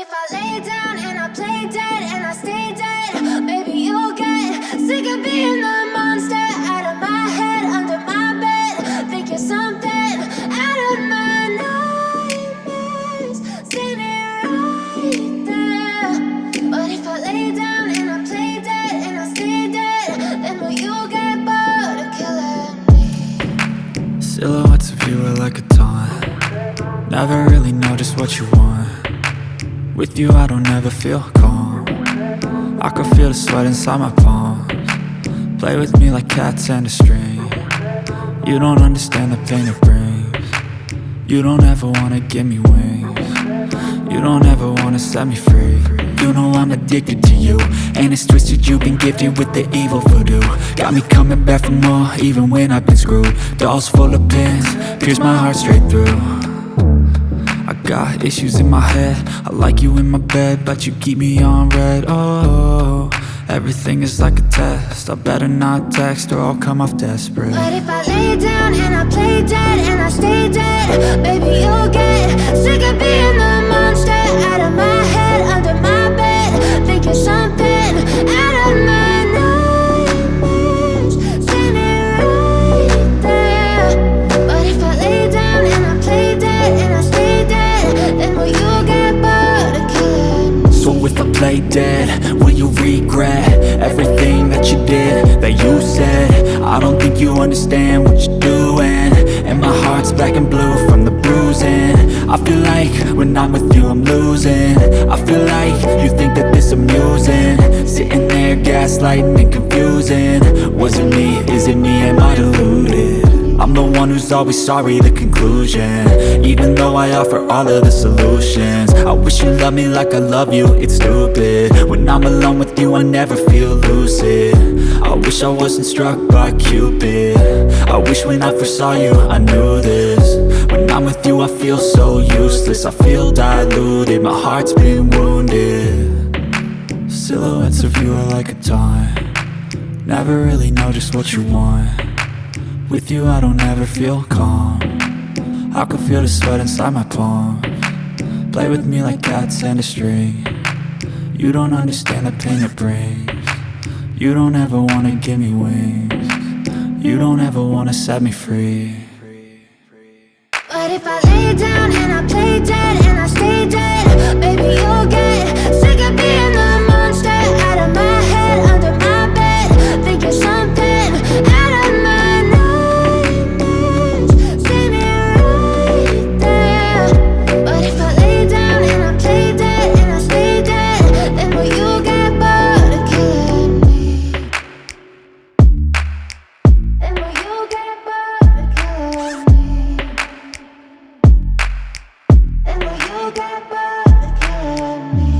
if I lay down and I play dead and I stay dead, maybe you'll get sick of being the monster out of my head, under my bed. Think you're something out of my nightmares, standing right there. But if I lay down and I play dead and I stay dead, then will you get bored of killing me? Silhouettes of you are like a taunt. Never really know just what you want. With you I don't ever feel calm. I can feel the sweat inside my palms. Play with me like cats and a string. You don't understand the pain it brings. You don't ever wanna give me wings. You don't ever wanna set me free. You know I'm addicted to you, and it's twisted, you've been gifted with the evil voodoo. Got me coming back for more, even when I've been screwed. Dolls full of pins, pierce my heart straight through. I got issues in my head, I like you in my bed, but you keep me on red. Oh, everything is like a test, I better not text or I'll come off desperate. But if I lay down and I play dead and I stay dead, baby you'll get sick of being the monster out of my head, under my bed. Think you're something out of my nightmares, standing right there. But if I lay down and I play dead and I stay dead, then will you get bored of killing me? So if I play dead, will you regret everything that you did, that you said? I don't think you understand what you're doing, and my heart's black and blue from the bruising. I feel like when I'm with you I'm losing. I feel like you think that this amusing, sitting there gaslighting and confusing. Was it me? Is it me? Am I deluded? I'm the one who's always sorry, the conclusion, even though I offer all of the solutions. I wish you loved me like I love you, it's stupid. When I'm alone with you I never feel lucid. I wish I wasn't struck by Cupid. I wish when I first saw you I knew this. When I'm with you I feel so useless, I feel diluted, my heart's been wounded. Silhouettes of you are like a taunt. Never really know just what you want. With you I don't ever feel calm. I can feel the sweat inside my palms. Play with me like cats and a string. You don't understand the pain it brings. You don't ever wanna give me wings. You don't ever wanna set me free. But if I lay down and I play dead and I stay dead, baby you'll get sick of being the monster out of my head, under my bed. Think you're something out of my nightmares, standing right there. But if I lay down and I play dead and I stay dead, then will you get bored of killing me? Then will you get bored of killing me? Then will you get bored of killing me?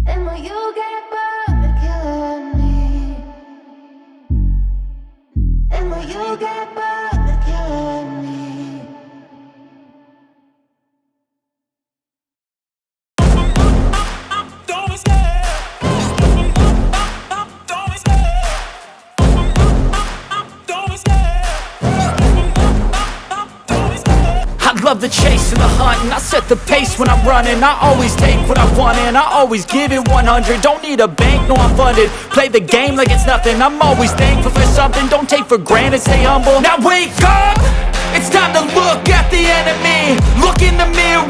Then will you get bored of killing me? Then will you get bored of killing me? I love the chase and the hunt, and I set the pace when I'm running. I always take what I want and I always give it 100. Don't need a bank, no I'm funded. Play the game like it's nothing, I'm always thankful for something. Don't take for granted, stay humble. Now wake up! It's time to look at the enemy. Look in the mirror